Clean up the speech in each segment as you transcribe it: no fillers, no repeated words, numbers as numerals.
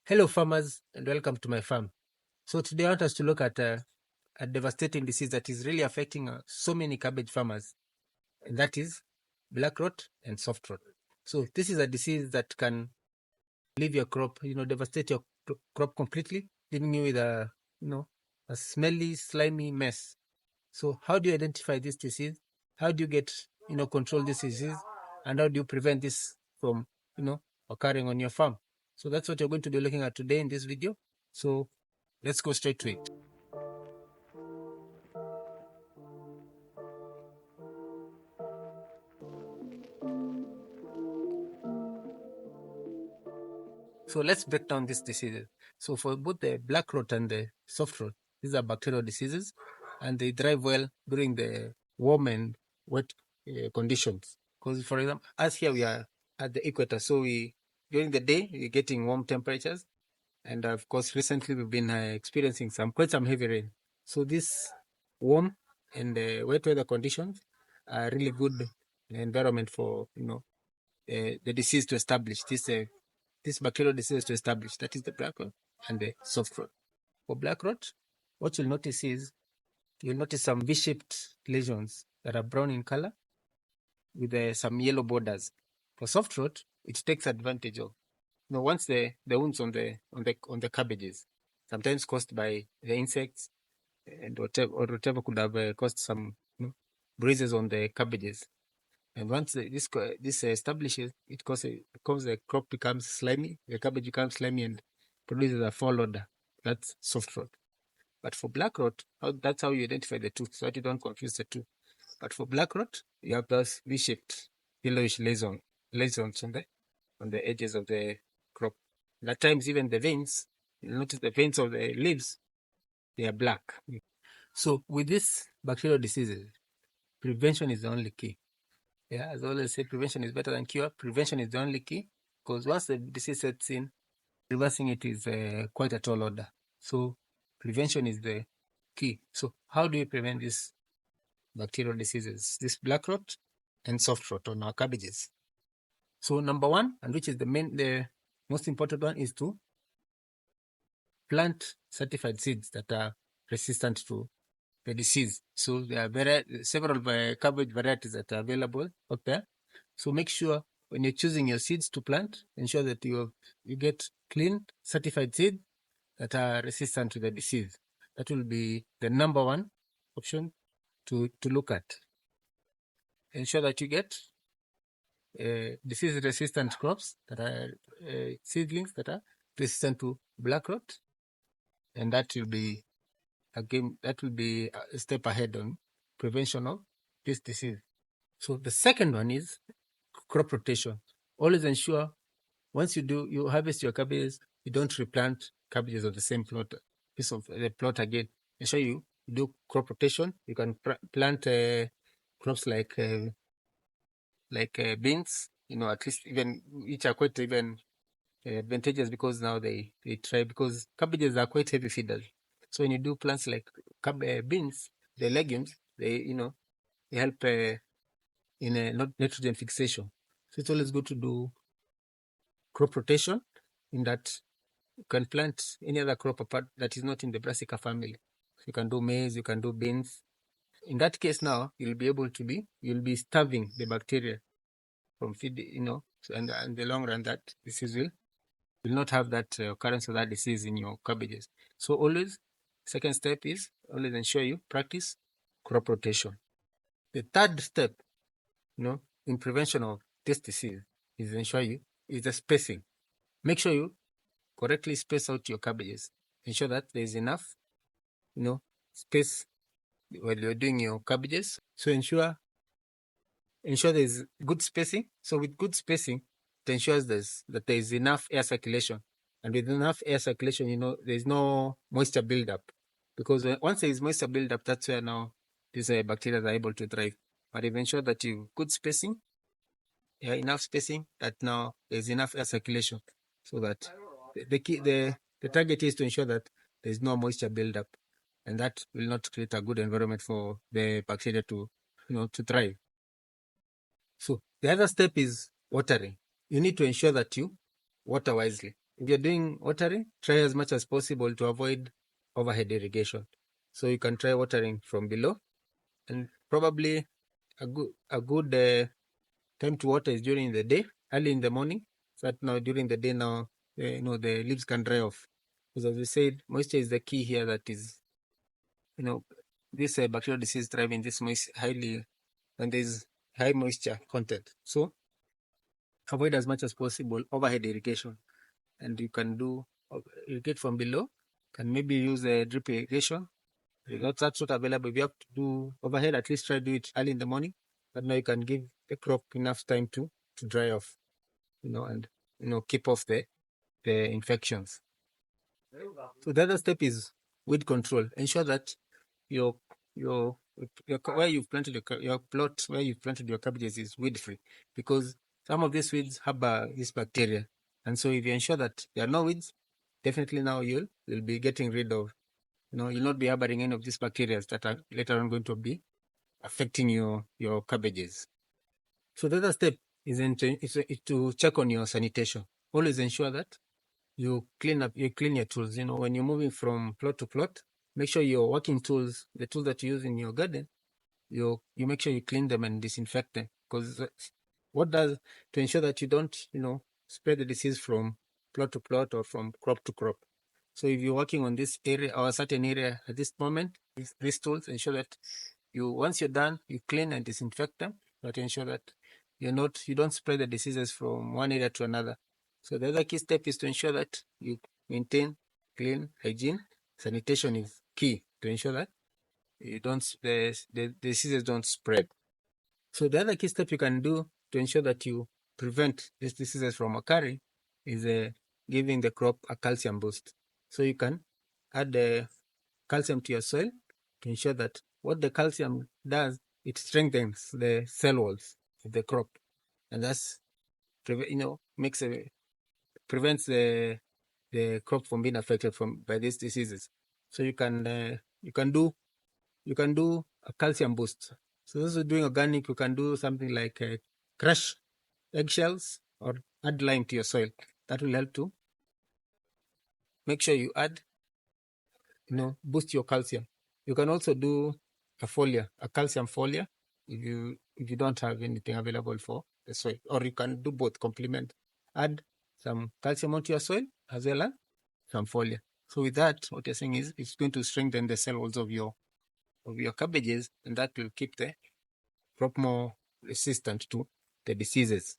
Hello farmers and welcome to my farm. So today I want us to look at a devastating disease that is really affecting so many cabbage farmers, and that is black rot and soft rot. So this is a disease that can leave your crop, devastate your crop completely, leaving you with a smelly, slimy mess. So how do you identify this disease? How do you get, control this disease? And how do you prevent this from, occurring on your farm? So that's what you're going to be looking at today in this video. So let's go straight to it. So let's break down these diseases. So for both the black rot and the soft rot, these are bacterial diseases, and they thrive well during the warm and wet conditions. Because, for example, as here we are at the equator, so during the day we're getting warm temperatures, and of course recently we've been experiencing quite some heavy rain. So this warm and wet weather conditions are really good environment for the disease to establish this bacterial disease to establish. That is the black rot and the soft rot. For black rot, what you'll notice is you'll notice some V-shaped lesions that are brown in color with some yellow borders. For soft rot, it takes advantage of once the wounds on the cabbages, sometimes caused by the insects and whatever could have caused some bruises on the cabbages. And once this establishes, it causes the crop becomes slimy, the cabbage becomes slimy and produces a fall odor. That's soft rot. But for black rot, that's how you identify the two, so that you don't confuse the two. But for black rot, you have those V-shaped yellowish lesions on the edges of the crop. And at times, even the veins, you'll notice the veins of the leaves, they are black. So with these bacterial diseases, prevention is the only key. Yeah, as I always say, prevention is better than cure. Prevention is the only key, because once the disease sets in, reversing it is quite a tall order. So prevention is the key. So how do we prevent these bacterial diseases, this black rot and soft rot on our cabbages? So number one, and which is the most important one, is to plant certified seeds that are resistant to the disease. So there are several cabbage varieties that are available out there. So make sure when you're choosing your seeds to plant, ensure that you get clean, certified seeds that are resistant to the disease. That will be the number one option to look at. Ensure that you get disease-resistant crops that are seedlings that are resistant to black rot, and that will be a step ahead on prevention of this disease. So the second one is crop rotation. Always ensure once you harvest your cabbages, you don't replant cabbages on the same piece of the plot again. Ensure you do crop rotation. You can plant crops like beans. At least even which are quite even advantageous, because now they try, because cabbages are quite heavy feeders. So when you do plants like beans, the legumes, they help in nitrogen fixation. So it's always good to do crop rotation, in that you can plant any other crop apart that is not in the brassica family. So you can do maize, you can do beans. In that case, now you'll be starving the bacteria from feeding, and in the long run, that disease will not have that occurrence of that disease in your cabbages. So always, second step is always ensure you practice crop rotation. The third step, in prevention of this disease is the spacing. Make sure you correctly space out your cabbages. Ensure that there is enough, space while you're doing your cabbages. So ensure there is good spacing. So with good spacing, it ensures that there is enough air circulation. And with enough air circulation, there's no moisture buildup. Because once there is moisture buildup, that's where now these bacteria are able to thrive. But if you ensure that you have good spacing, enough spacing, that now there's enough air circulation, so that the target is to ensure that there's no moisture buildup, and that will not create a good environment for the bacteria to thrive. So the other step is watering. You need to ensure that you water wisely. if you're doing watering, try as much as possible to avoid overhead irrigation. So you can try watering from below, and probably a good time to water is during the day, early in the morning. So that now during the day now, the leaves can dry off. Because as we said, moisture is the key here. That is, this bacterial disease thrive in this highly, and there's high moisture content. So avoid as much as possible overhead irrigation, and you can irrigate from below. Can maybe use a drip irrigation. That's not available. If you have to do overhead, at least try to do it early in the morning. But now you can give the crop enough time to dry off, and keep off the infections. So the other step is weed control. Ensure that your where you've planted your plot, where you've planted your cabbages is weed free, because some of these weeds harbor this bacteria, and so if you ensure that there are no weeds, definitely now you'll be getting rid of, you'll not be harboring any of these bacteria that are later on going to be affecting your cabbages. So the other step is to check on your sanitation. Always ensure that you clean your tools. When you're moving from plot to plot, make sure your working tools, the tools that you use in your garden, you make sure you clean them and disinfect them. Because to ensure that you don't, spread the disease from plot to plot or from crop to crop. So if you're working on this area or a certain area at this moment, these tools, ensure that once you're done, you clean and disinfect them, but ensure that you don't spread the diseases from one area to another. So the other key step is to ensure that you maintain clean hygiene. Sanitation is key to ensure that the diseases don't spread. So the other key step you can do to ensure that you prevent these diseases from occurring is giving the crop a calcium boost. So you can add the calcium to your soil to ensure that what the calcium does, it strengthens the cell walls of the crop, and thus prevents the crop from being affected by these diseases. So you can do a calcium boost. So this is doing organic. You can do something like crush eggshells or add lime to your soil. That will help to make sure you add, boost your calcium. You can also do a calcium foliar, if you don't have anything available for the soil, or you can do both, complement. Add some calcium onto your soil as well as some foliar. So with that, what you're saying is it's going to strengthen the cell walls of your cabbages, and that will keep the crop more resistant to the diseases.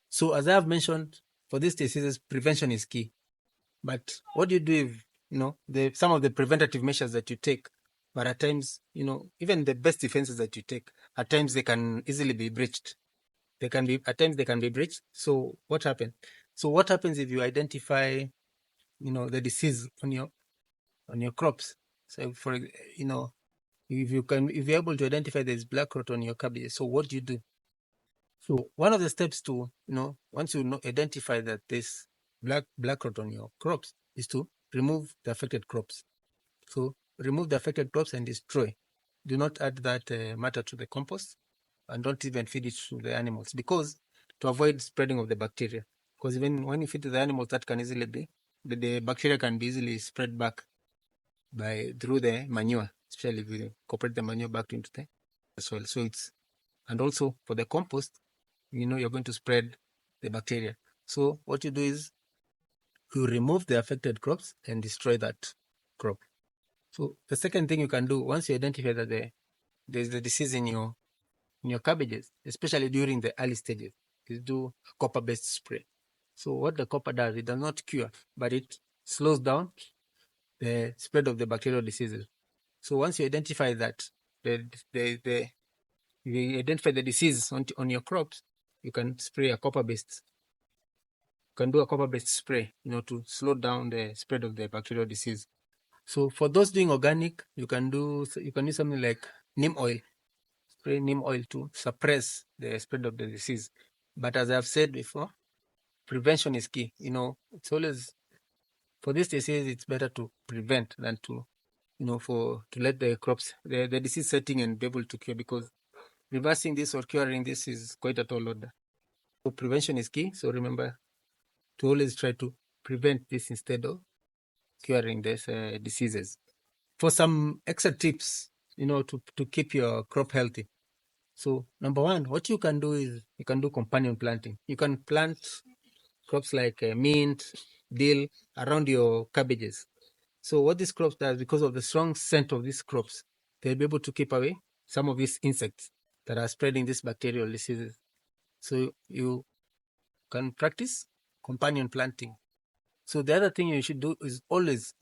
So as I have mentioned, for these diseases, prevention is key. But what do you do if, some of the preventative measures that you take, but at times, even the best defenses that you take, at times they can easily be breached. At times they can be breached. So what happens? So what happens if you identify, the disease on your crops? So if you're able to identify there's black rot on your cabbage, so what do you do? So one of the steps to, once you identify that there's black rot on your crops, is to remove the affected crops. So remove the affected crops and destroy. Do not add that matter to the compost, and don't even feed it to the animals, because to avoid spreading of the bacteria. Because even when you feed to the animals, that can easily be, the bacteria can be easily spread back through the manure, especially if you incorporate the manure back into the soil. So and also for the compost, you're going to spread the bacteria. So what you do is you remove the affected crops and destroy that crop. So the second thing you can do, once you identify that there's the disease in your cabbages, especially during the early stages, is do a copper-based spray. So what the copper does, it does not cure, but it slows down the spread of the bacterial diseases. So once you identify that you identify the disease on your crops, you can spray a copper-based. You can do a copper-based spray, to slow down the spread of the bacterial disease. So for those doing organic, you can use something like neem oil. Spray neem oil to suppress the spread of the disease. But as I've said before, prevention is key. It's always, for this disease, it's better to prevent than to let the crops, the disease setting and be able to cure, because reversing this or curing this is quite a tall order. So prevention is key. So remember to always try to prevent this instead of curing these diseases. For some extra tips, to keep your crop healthy. So number one, what you can do is you can do companion planting. You can plant crops like mint, dill around your cabbages. So what these crops does, because of the strong scent of these crops, they'll be able to keep away some of these insects that are spreading these bacterial diseases. So you can practice companion planting. So the other thing you should do is always,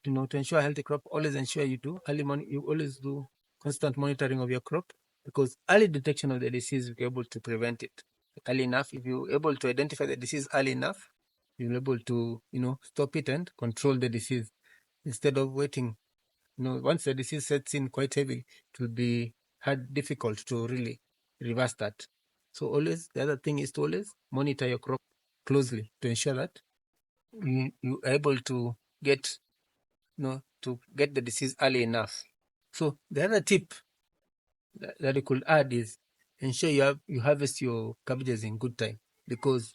to ensure a healthy crop, always ensure you do you always do constant monitoring of your crop, because early detection of the disease will be able to prevent it early enough. If you're able to identify the disease early enough, you'll be able to, stop it and control the disease instead of waiting. Once the disease sets in quite heavy, it will be difficult to really reverse that. So always, the other thing is to always monitor your crop closely to ensure that you are able to get the disease early enough. So the other tip that you could add is ensure you harvest your cabbages in good time, because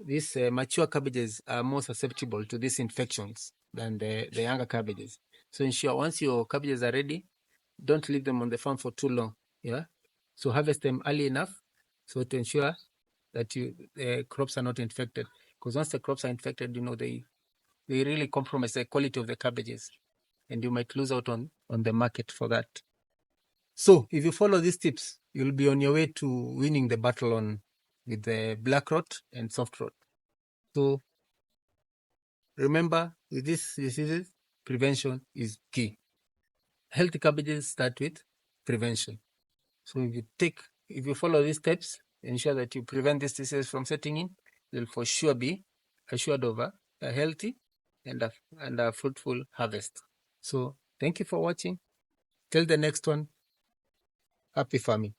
these mature cabbages are more susceptible to these infections than the younger cabbages. So ensure once your cabbages are ready, don't leave them on the farm for too long. Yeah. So harvest them early enough so to ensure that the crops are not infected. Because once the crops are infected, they really compromise the quality of the cabbages, and you might lose out on the market for that. So if you follow these tips, you'll be on your way to winning the battle with the black rot and soft rot. So remember, with these diseases, prevention is key. Healthy cabbages start with prevention. So if you follow these steps, ensure that you prevent these diseases from setting in, you'll for sure be assured of a healthy and a fruitful harvest. So thank you for watching. Till the next one, happy farming.